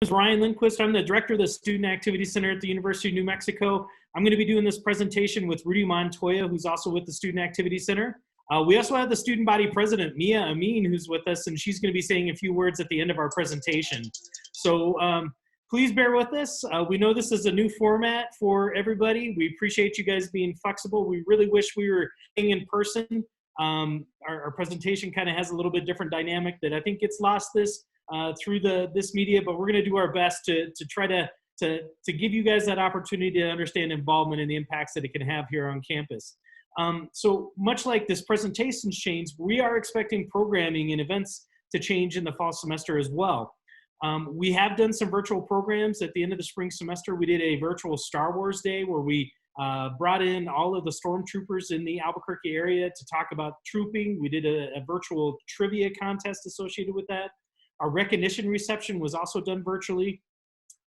is Ryan Lindquist. I'm the director of the Student Activity Center at the University of New Mexico. I'm going to be doing this presentation with Rudy Montoya, who's also with the Student Activity Center. We also have the student body president, Mia Amin, who's with us, and she's going to be saying a few words at the end of our presentation. So please bear with us. We know this is a new format for everybody. We appreciate you guys being flexible. We really wish we were in person. Our presentation kind of has a little bit different dynamic that I think gets lost through this media, but we're going to do our best to try to give you guys that opportunity to understand involvement and the impacts that it can have here on campus. So much like this presentation change, we are expecting programming and events to change in the fall semester as well. We have done some virtual programs at the end of the spring semester. We did a virtual Star Wars Day where we brought in all of the stormtroopers in the Albuquerque area to talk about trooping. We did a virtual trivia contest associated with that. Our recognition reception was also done virtually.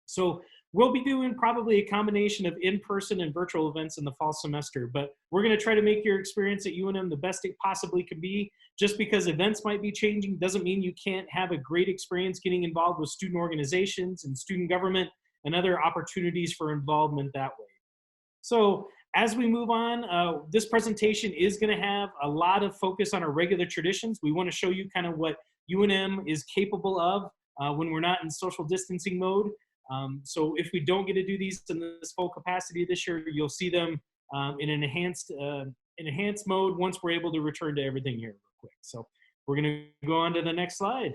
So we'll be doing probably a combination of in-person and virtual events in the fall semester, but we're going to try to make your experience at UNM the best it possibly can be. Just because events might be changing doesn't mean you can't have a great experience getting involved with student organizations and student government and other opportunities for involvement that way. So as we move on, this presentation is going to have a lot of focus on our regular traditions. We want to show you kind of what UNM is capable of when we're not in social distancing mode. So if we don't get to do these in this full capacity this year, you'll see them in an enhanced mode once we're able to return to everything here real quick. So we're going to go on to the next slide.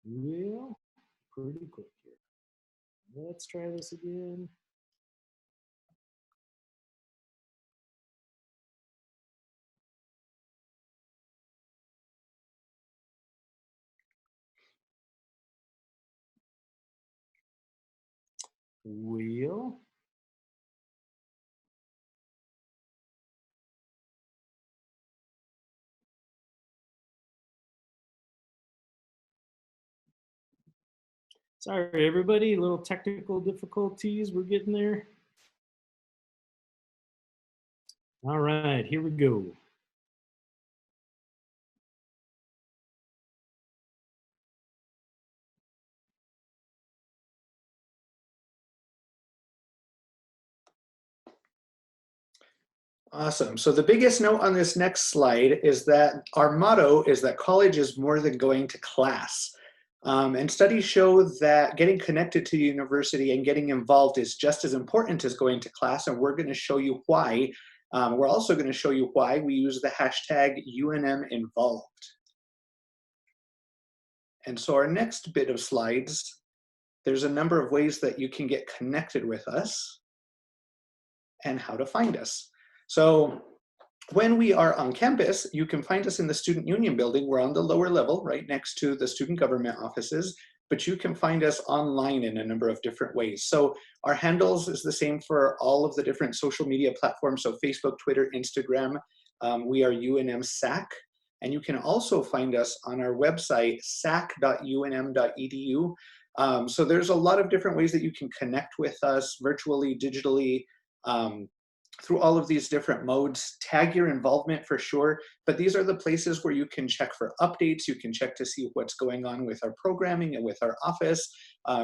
Well, pretty quick here. Let's try this again. Well, sorry, everybody, a little technical difficulties. We're getting there. All right, here we go. Awesome. So the biggest note on this next slide is that our motto is that college is more than going to class. And studies show that getting connected to the university and getting involved is just as important as going to class, and we're going to show you why. We're also going to show you why we use the hashtag UNMinvolved. And so our next bit of slides, there's a number of ways that you can get connected with us and how to find us. So when we are on campus, you can find us in the Student Union building. We're on the lower level, right next to the student government offices, but you can find us online in a number of different ways. So our handles is the same for all of the different social media platforms. So Facebook, Twitter, Instagram, we are UNM-SAC. And you can also find us on our website, sac.unm.edu. So there's a lot of different ways that you can connect with us virtually, digitally, through all of these different modes. Tag your involvement for sure, but these are the places where you can check for updates. You can check to see what's going on with our programming and with our office.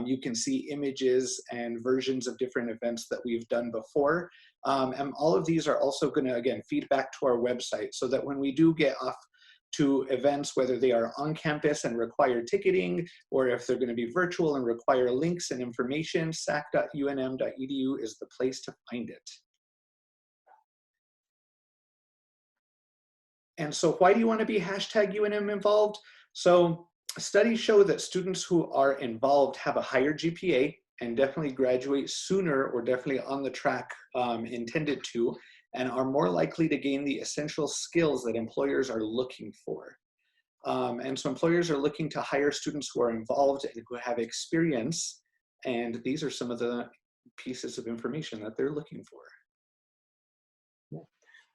You can see images and versions of different events that we've done before. And all of these are also going to, again, feed back to our website so that when we do get off to events, whether they are on campus and require ticketing, or if they're going to be virtual and require links and information, sac.unm.edu is the place to find it. And so why do you want to be hashtag UNM involved? So studies show that students who are involved have a higher GPA and definitely graduate sooner, or definitely on the track intended to, and are more likely to gain the essential skills that employers are looking for. And so employers are looking to hire students who are involved and who have experience. And these are some of the pieces of information that they're looking for. Yeah.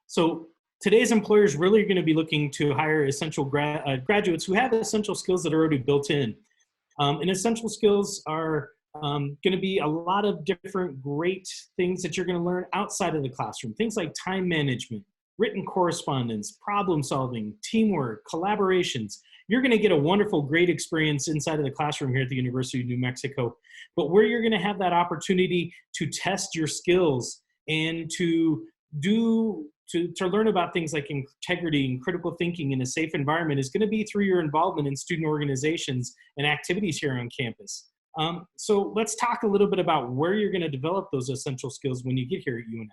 So today's employers really are going to be looking to hire essential graduates who have essential skills that are already built in. And essential skills are going to be a lot of different great things that you're going to learn outside of the classroom. Things like time management, written correspondence, problem solving, teamwork, collaborations. You're gonna get a wonderful, great experience inside of the classroom here at the University of New Mexico, but where you're gonna have that opportunity to test your skills and to learn about things like integrity and critical thinking in a safe environment is gonna be through your involvement in student organizations and activities here on campus. So let's talk a little bit about where you're gonna develop those essential skills when you get here at UNM.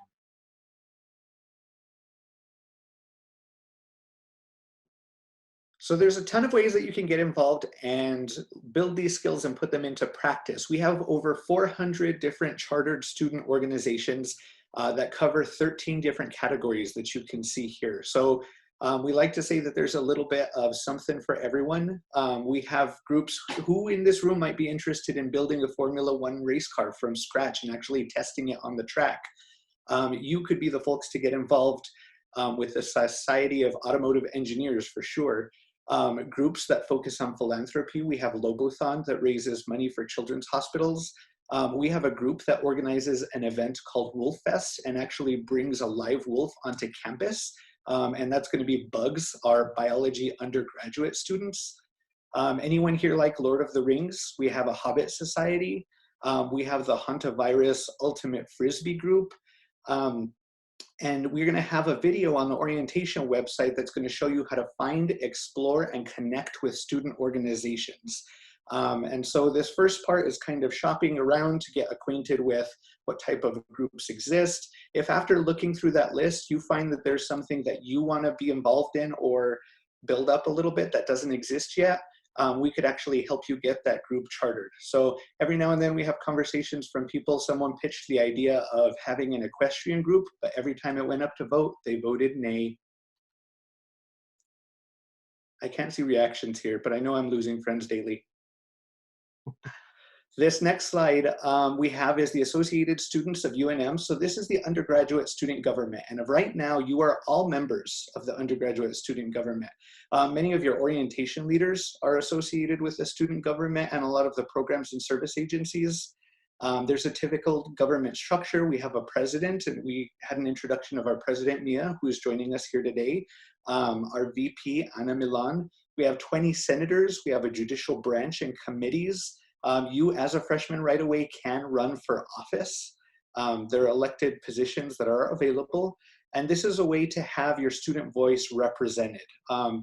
So there's a ton of ways that you can get involved and build these skills and put them into practice. We have over 400 different chartered student organizations that cover 13 different categories that you can see here. So we like to say that there's a little bit of something for everyone. We have groups who in this room might be interested in building a Formula One race car from scratch and actually testing it on the track. You could be the folks to get involved with the Society of Automotive Engineers for sure. Groups that focus on philanthropy. We have Lobothon that raises money for children's hospitals. We have a group that organizes an event called Wolf Fest and actually brings a live wolf onto campus. And that's going to be Bugs, our biology undergraduate students. Anyone here like Lord of the Rings? We have a Hobbit Society. We have the Hantavirus Ultimate Frisbee group. And we're going to have a video on the orientation website that's going to show you how to find, explore, and connect with student organizations. And so this first part is kind of shopping around to get acquainted with what type of groups exist. If after looking through that list, you find that there's something that you want to be involved in or build up a little bit that doesn't exist yet, we could actually help you get that group chartered. So every now and then we have conversations from people. Someone pitched the idea of having an equestrian group, but every time it went up to vote, they voted nay. I can't see reactions here, but I know I'm losing friends daily. This next slide we have is the Associated Students of UNM. So this is the undergraduate student government. And right now, you are all members of the undergraduate student government. Many of your orientation leaders are associated with the student government and a lot of the programs and service agencies. There's a typical government structure. We have a president, and we had an introduction of our president, Mia, who is joining us here today. Our VP, Ana Milan. We have 20 senators. We have a judicial branch and committees. You as a freshman right away can run for office. There are elected positions that are available. And this is a way to have your student voice represented.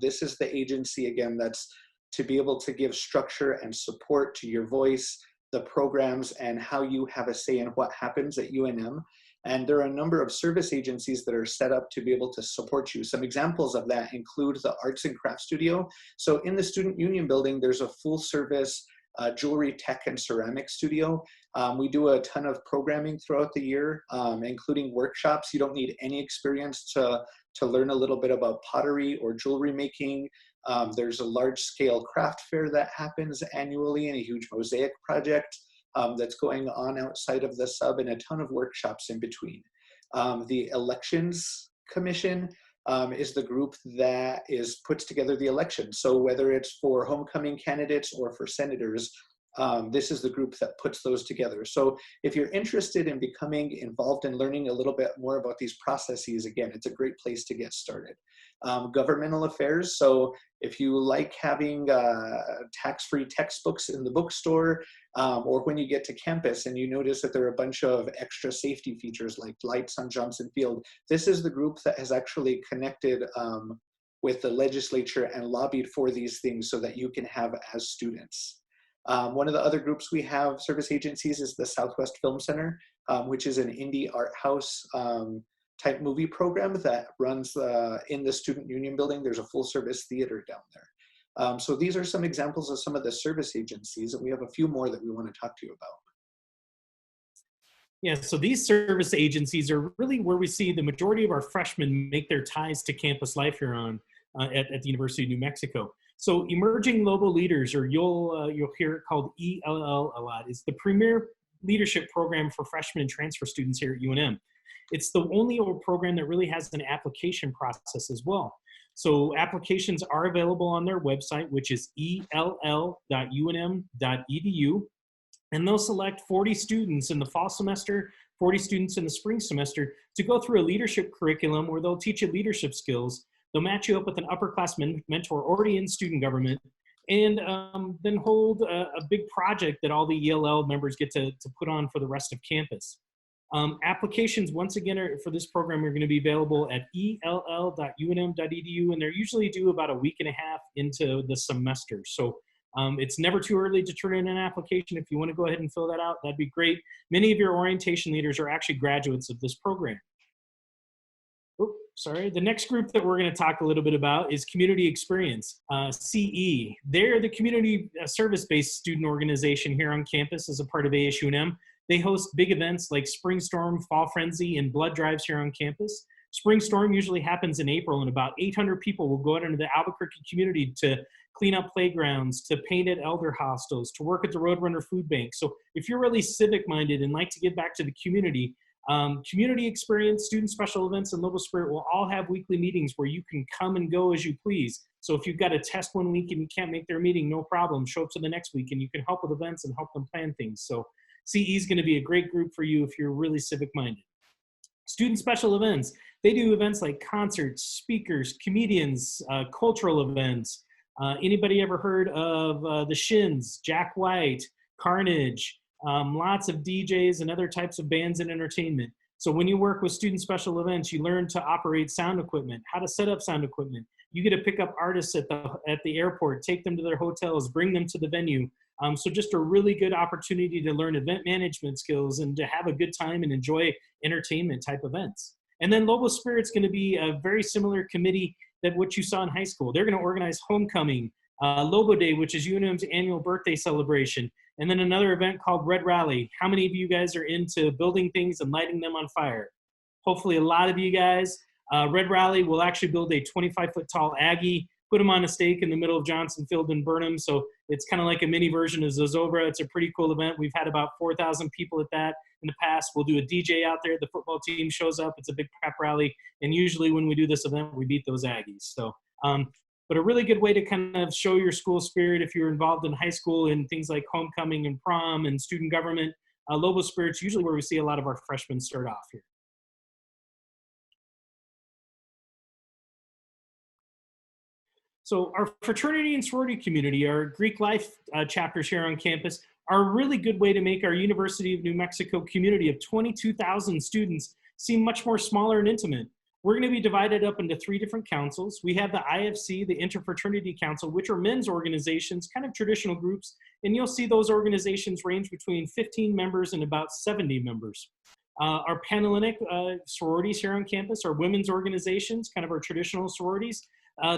This is the agency, again, that's to be able to give structure and support to your voice, the programs, and how you have a say in what happens at UNM. And there are a number of service agencies that are set up to be able to support you. Some examples of that include the Arts and Crafts Studio. So in the Student Union building, there's a full service jewelry, tech, and ceramic studio. We do a ton of programming throughout the year, including workshops. You don't need any experience to learn a little bit about pottery or jewelry making. There's a large-scale craft fair that happens annually and a huge mosaic project that's going on outside of the sub, and a ton of workshops in between. The Elections Commission is the group that puts together the elections. So whether it's for homecoming candidates or for senators, this is the group that puts those together. So if you're interested in becoming involved and learning a little bit more about these processes, again, it's a great place to get started. Governmental affairs. So if you like having tax-free textbooks in the bookstore, or when you get to campus and you notice that there are a bunch of extra safety features like lights on Johnson Field, this is the group that has actually connected with the legislature and lobbied for these things so that you can have as students. One of the other groups we have, service agencies, is the Southwest Film Center, which is an indie art house type movie program that runs in the Student Union building. There's a full service theater down there. So these are some examples of some of the service agencies, and we have a few more that we want to talk to you about. Yeah, so these service agencies are really where we see the majority of our freshmen make their ties to campus life here at the University of New Mexico. So Emerging Lobo Leaders, or you'll hear it called ELL a lot, is the premier leadership program for freshmen and transfer students here at UNM. It's the only program that really has an application process as well. So applications are available on their website, which is ell.unm.edu. And they'll select 40 students in the fall semester 40 students in the spring semester to go through a leadership curriculum where they'll teach you leadership skills. They'll match you up with an upperclass mentor already in student government, and then hold a big project that all the ELL members get to put on for the rest of campus. Applications, once again, for this program are going to be available at ell.unm.edu, and they're usually due about a week and a half into the semester. So it's never too early to turn in an application. If you want to go ahead and fill that out, that'd be great. Many of your orientation leaders are actually graduates of this program. Oh, sorry. The next group that we're going to talk a little bit about is Community Experience, CE. They're the community service-based student organization here on campus as a part of ASUNM. They host big events like Spring Storm, Fall Frenzy, and blood drives here on campus. Spring Storm usually happens in April, and about 800 people will go out into the Albuquerque community to clean up playgrounds, to paint at elder hostels, to work at the Roadrunner Food Bank. So if you're really civic-minded and like to give back to the community, Community Experience, Student Special Events, and Lobo Spirit will all have weekly meetings where you can come and go as you please. So if you've got a test one week and you can't make their meeting, no problem. Show up to the next week and you can help with events and help them plan things. So CE is going to be a great group for you if you're really civic-minded. Student Special Events, they do events like concerts, speakers, comedians, cultural events. Anybody ever heard of the Shins, Jack White, Carnage? Lots of DJs and other types of bands and entertainment. So when you work with Student Special Events, you learn to operate sound equipment, how to set up sound equipment. You get to pick up artists at the airport, take them to their hotels, bring them to the venue. So just a really good opportunity to learn event management skills and to have a good time and enjoy entertainment type events. And then Lobo Spirit's going to be a very similar committee that what you saw in high school. They're going to organize homecoming, Lobo Day, which is UNM's annual birthday celebration, and then another event called Red Rally. How many of you guys are into building things and lighting them on fire? Hopefully a lot of you guys. Red Rally will actually build a 25-foot tall Aggie, put them on a stake in the middle of Johnson Field and burn them. So it's kind of like a mini version of Zozobra. It's a pretty cool event. We've had about 4,000 people at that in the past. We'll do a DJ out there. The football team shows up. It's a big pep rally. And usually when we do this event, we beat those Aggies. So, but a really good way to kind of show your school spirit if you're involved in high school in things like homecoming and prom and student government. Lobo Spirit's usually where we see a lot of our freshmen start off here. So our fraternity and sorority community, our Greek life chapters here on campus, are a really good way to make our University of New Mexico community of 22,000 students seem much more smaller and intimate. We're going to be divided up into 3 different councils. We have the IFC, the Interfraternity Council, which are men's organizations, kind of traditional groups, and you'll see those organizations range between 15 members and about 70 members. Our Panhellenic sororities here on campus are women's organizations, kind of our traditional sororities.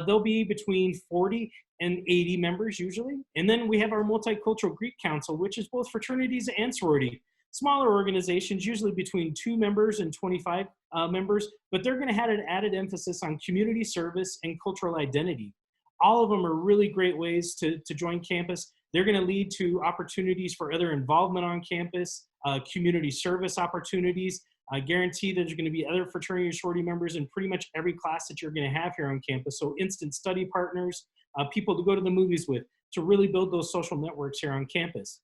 They'll be between 40 and 80 members usually. And then we have our Multicultural Greek Council, which is both fraternities and sorority. Smaller organizations, usually between 2 members and 25 members, but they're going to have an added emphasis on community service and cultural identity. All of them are really great ways to join campus. They're going to lead to opportunities for other involvement on campus, community service opportunities. I guarantee there's going to be other fraternity or sorority members in pretty much every class that you're going to have here on campus. So instant study partners, people to go to the movies with, to really build those social networks here on campus.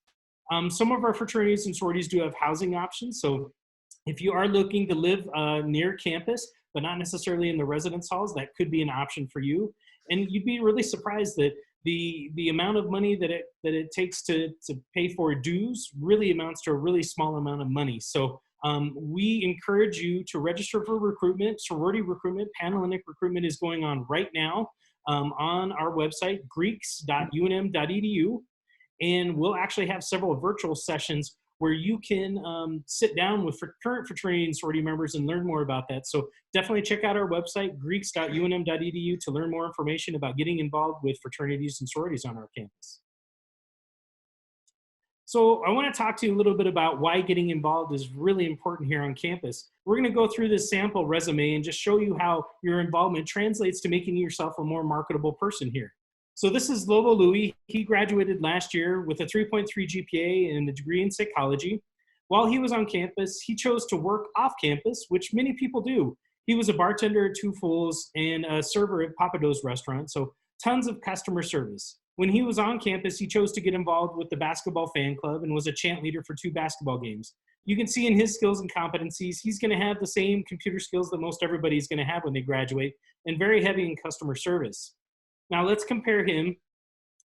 Some of our fraternities and sororities do have housing options. So if you are looking to live near campus, but not necessarily in the residence halls, that could be an option for you. And you'd be really surprised that the amount of money that it takes to pay for dues really amounts to a really small amount of money. So we encourage you to register for recruitment. Sorority recruitment, Panhellenic recruitment is going on right now on our website, greeks.unm.edu. And we'll actually have several virtual sessions where you can sit down with current fraternity and sorority members and learn more about that. So definitely check out our website, greeks.unm.edu, to learn more information about getting involved with fraternities and sororities on our campus. So I want to talk to you a little bit about why getting involved is really important here on campus. We're going to go through this sample resume and just show you how your involvement translates to making yourself a more marketable person here. So this is Lobo Louie. He graduated last year with a 3.3 GPA and a degree in psychology. While he was on campus, he chose to work off campus, which many people do. He was a bartender at Two Fools and a server at Papa Do's restaurant, so tons of customer service. When he was on campus, he chose to get involved with the basketball fan club and was a chant leader for 2 basketball games. You can see in his skills and competencies, he's going to have the same computer skills that most everybody's going to have when they graduate, and very heavy in customer service. Now let's compare him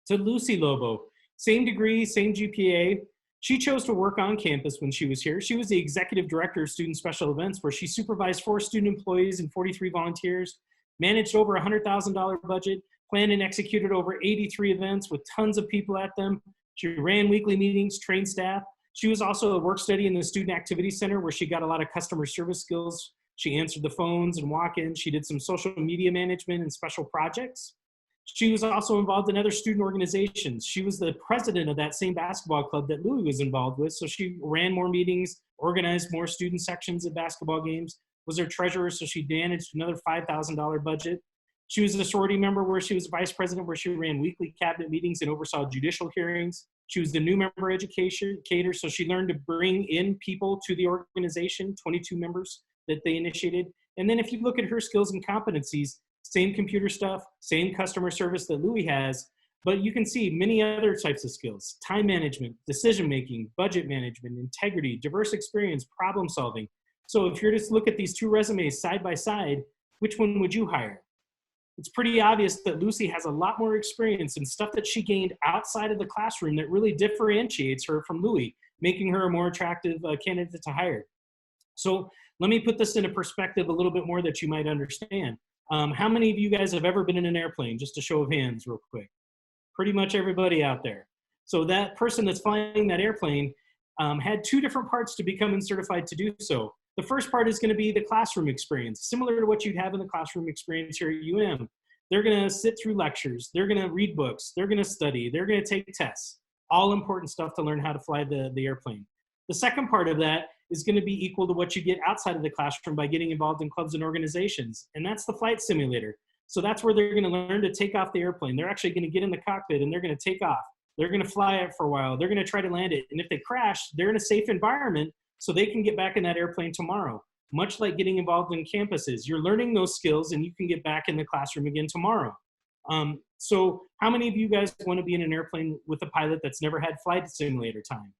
to Lucy Lobo. Same degree, same GPA. She chose to work on campus when she was here. She was the executive director of student special events, where she supervised 4 student employees and 43 volunteers, managed over $100,000 budget, planned and executed over 83 events with tons of people at them. She ran weekly meetings, trained staff. She was also a work study in the Student Activity Center, where she got a lot of customer service skills. She answered the phones and walk-ins. She did some social media management and special projects. She was also involved in other student organizations. She was the president of that same basketball club that Louis was involved with. So she ran more meetings, organized more student sections at basketball games, was their treasurer. So she managed another $5,000 budget. She was a sorority member where she was vice president, where she ran weekly cabinet meetings and oversaw judicial hearings. She was the new member educator. So she learned to bring in people to the organization, 22 members that they initiated. And then if you look at her skills and competencies, same computer stuff, same customer service that Louis has, but you can see many other types of skills: time management, decision-making, budget management, integrity, diverse experience, problem solving. So if you're just look at these 2 resumes side by side, which one would you hire? It's pretty obvious that Lucy has a lot more experience and stuff that she gained outside of the classroom that really differentiates her from Louis, making her a more attractive candidate to hire. So let me put this into perspective a little bit more that you might understand. How many of you guys have ever been in an airplane? Just a show of hands real quick. Pretty much everybody out there. So that person that's flying that airplane had 2 different parts to becoming certified to do so. The first part is going to be the classroom experience, similar to what you'd have in the classroom experience here at UM. They're going to sit through lectures. They're going to read books. They're going to study. They're going to take tests. All important stuff to learn how to fly the airplane. The second part of that is going to be equal to what you get outside of the classroom by getting involved in clubs and organizations. And that's the flight simulator. So that's where they're going to learn to take off the airplane. They're actually going to get in the cockpit and they're going to take off. They're going to fly it for a while. They're going to try to land it. And if they crash, they're in a safe environment so they can get back in that airplane tomorrow. Much like getting involved in campuses, you're learning those skills and you can get back in the classroom again tomorrow. So how many of you guys want to be in an airplane with a pilot that's never had flight simulator time?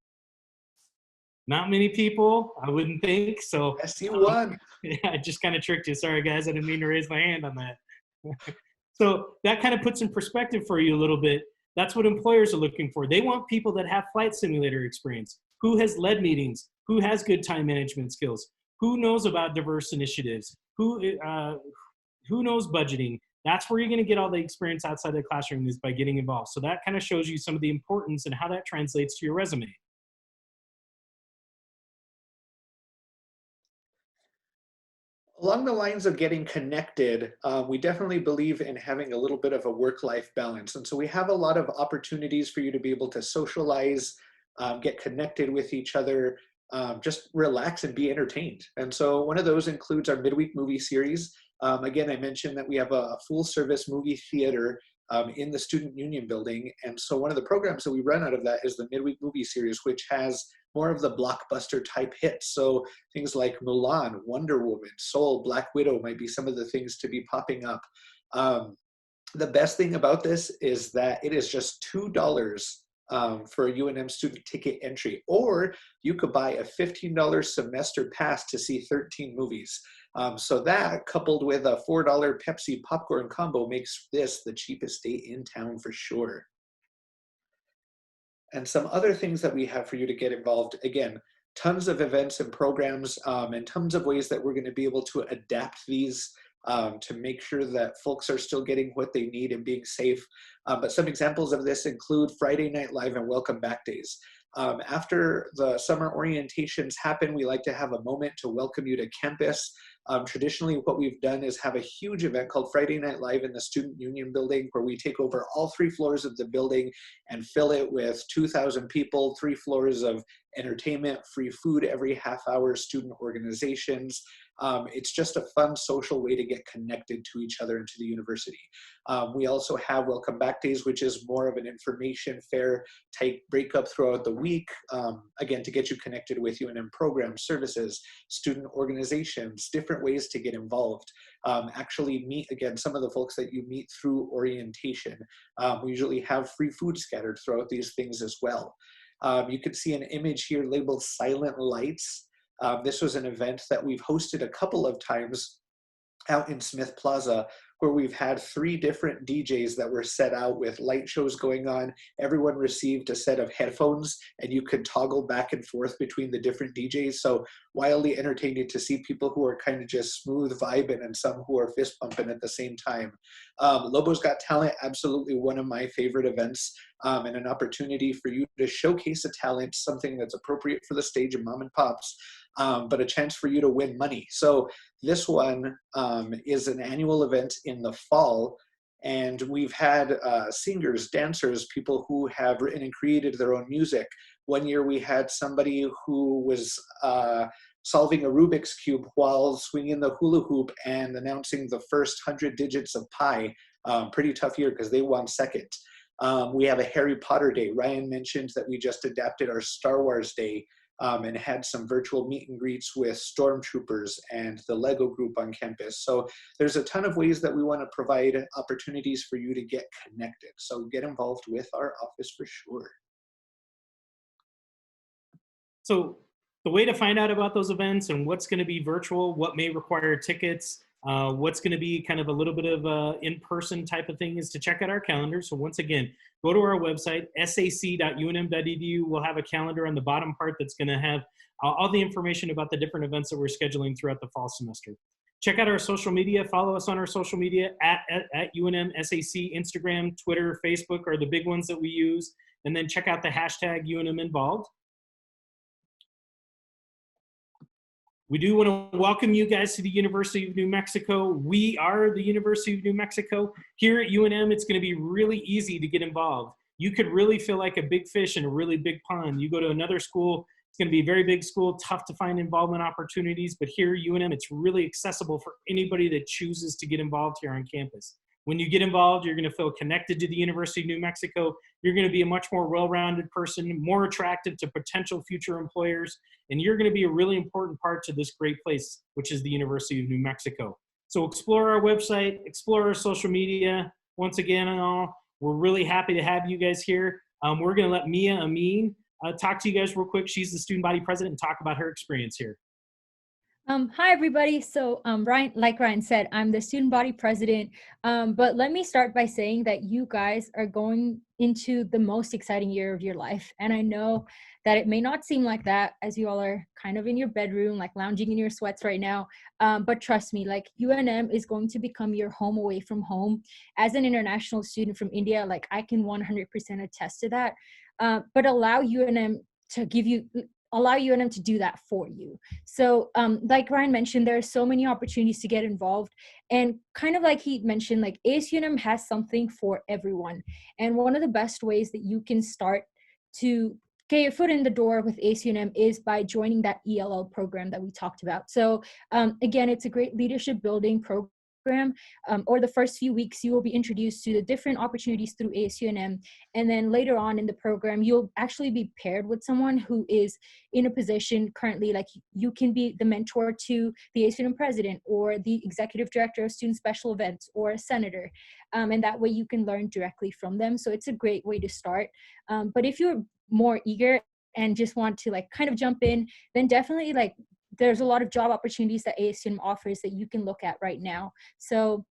Not many people, I wouldn't think. So I see one. Yeah, I just kind of tricked you. Sorry, guys. I didn't mean to raise my hand on that. So that kind of puts in perspective for you a little bit. That's what employers are looking for. They want people that have flight simulator experience, who has led meetings, who has good time management skills, who knows about diverse initiatives, who knows budgeting. That's where you're going to get all the experience outside the classroom, is by getting involved. So that kind of shows you some of the importance and how that translates to your resume. Along the lines of getting connected, we definitely believe in having a little bit of a work-life balance. And so we have a lot of opportunities for you to be able to socialize, get connected with each other, just relax and be entertained. And so one of those includes our midweek movie series. Again, I mentioned that we have a full-service movie theater in the Student Union building. And so one of the programs that we run out of that is the midweek movie series, which has more of the blockbuster type hits. So things like Mulan, Wonder Woman, Soul, Black Widow might be some of the things to be popping up. The best thing about this is that it is just $2 for a UNM student ticket entry, or you could buy a $15 semester pass to see 13 movies. So that, coupled with a $4 Pepsi popcorn combo, makes this the cheapest date in town for sure. And some other things that we have for you to get involved, again, tons of events and programs, and tons of ways that we're going to be able to adapt these to make sure that folks are still getting what they need and being safe. But some examples of this include Friday Night Live and Welcome Back Days. After the summer orientations happen, we like to have a moment to welcome you to campus. Traditionally, what we've done is have a huge event called Friday Night Live in the Student Union building, where we take over all 3 floors of the building and fill it with 2,000 people, 3 floors of entertainment, free food every half hour, student organizations. It's just a fun social way to get connected to each other and to the university. We also have Welcome Back Days, which is more of an information fair type breakup throughout the week, again, to get you connected with UNM programs, services, student organizations, different ways to get involved. Actually meet, again, some of the folks that you meet through orientation. We usually have free food scattered throughout these things as well. You can see an image here labeled Silent Lights. This was an event that we've hosted a couple of times out in Smith Plaza, where we've had 3 different DJs that were set out with light shows going on. Everyone received a set of headphones, and you could toggle back and forth between the different DJs. So wildly entertaining to see people who are kind of just smooth vibing and some who are fist pumping at the same time. Lobos Got Talent, absolutely one of my favorite events, and an opportunity for you to showcase a talent, something that's appropriate for the stage of mom and pops, but a chance for you to win money. So this one is an annual event in the fall, and we've had singers, dancers, people who have written and created their own music. One year we had somebody who was solving a Rubik's Cube while swinging the hula hoop and announcing the first 100 digits of pi. Pretty tough year because they won second. We have a Harry Potter Day. Ryan mentioned that we just adapted our Star Wars Day, and had some virtual meet and greets with stormtroopers and the Lego group on campus. So there's a ton of ways that we want to provide opportunities for you to get connected. So get involved with our office for sure. So the way to find out about those events and what's going to be virtual, what may require tickets, what's going to be kind of a little bit of a in-person type of thing is to check out our calendar. So once again, go to our website, sac.unm.edu. We'll have a calendar on the bottom part that's going to have all the information about the different events that we're scheduling throughout the fall semester. Check out our social media. Follow us on our social media at UNM SAC. Instagram, Twitter, Facebook are the big ones that we use. And then check out the hashtag UNM Involved. We do want to welcome you guys to the University of New Mexico. We are the University of New Mexico. Here at UNM, it's going to be really easy to get involved. You could really feel like a big fish in a really big pond. You go to another school, it's going to be a very big school, tough to find involvement opportunities, but here at UNM, it's really accessible for anybody that chooses to get involved here on campus. When you get involved, you're going to feel connected to the University of New Mexico. You're going to be a much more well-rounded person, more attractive to potential future employers, and you're going to be a really important part to this great place, which is the University of New Mexico. So explore our website, explore our social media. Once again, we're really happy to have you guys here. We're going to let Mia Amin talk to you guys real quick. She's the student body president, and talk about her experience here. Hi, everybody. So Ryan, like Ryan said, I'm the student body president. But let me start by saying that you guys are going into the most exciting year of your life. And I know that it may not seem like that as you all are kind of in your bedroom, like lounging in your sweats right now. But trust me, like UNM is going to become your home away from home. As an international student from India, like I can 100% attest to that. But allow UNM to do that for you. So like Ryan mentioned, there are so many opportunities to get involved, and kind of like he mentioned, like ASUNM has something for everyone. And one of the best ways that you can start to get your foot in the door with ASUNM is by joining that ELL program that we talked about. So again, it's a great leadership building program. Or the first few weeks, you will be introduced to the different opportunities through ASUNM. And then later on in the program, you'll actually be paired with someone who is in a position currently, like you can be the mentor to the ASUNM president or the executive director of student special events or a senator. And that way you can learn directly from them. So it's a great way to start. But if you're more eager and just want to like kind of jump in, then definitely like there's a lot of job opportunities that ASUNM offers that you can look at right now. So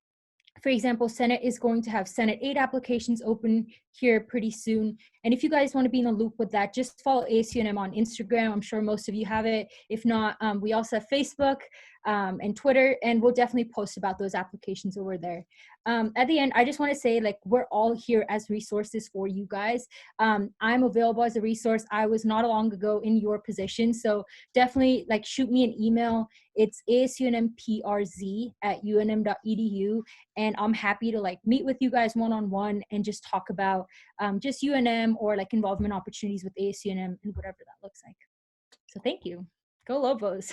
for example, Senate is going to have Senate 8 applications open here pretty soon. And if you guys want to be in the loop with that, just follow ASUNM on Instagram. I'm sure most of you have it. If not, we also have Facebook and Twitter, and we'll definitely post about those applications over there. At the end, I just want to say, like, we're all here as resources for you guys. I'm available as a resource. I was not long ago in your position, so definitely like shoot me an email. It's asunmprz@unm.edu, and I'm happy to like meet with you guys one-on-one and just talk about just UNM or like involvement opportunities with ASUNM and whatever that looks like. So thank you. Go Lobos.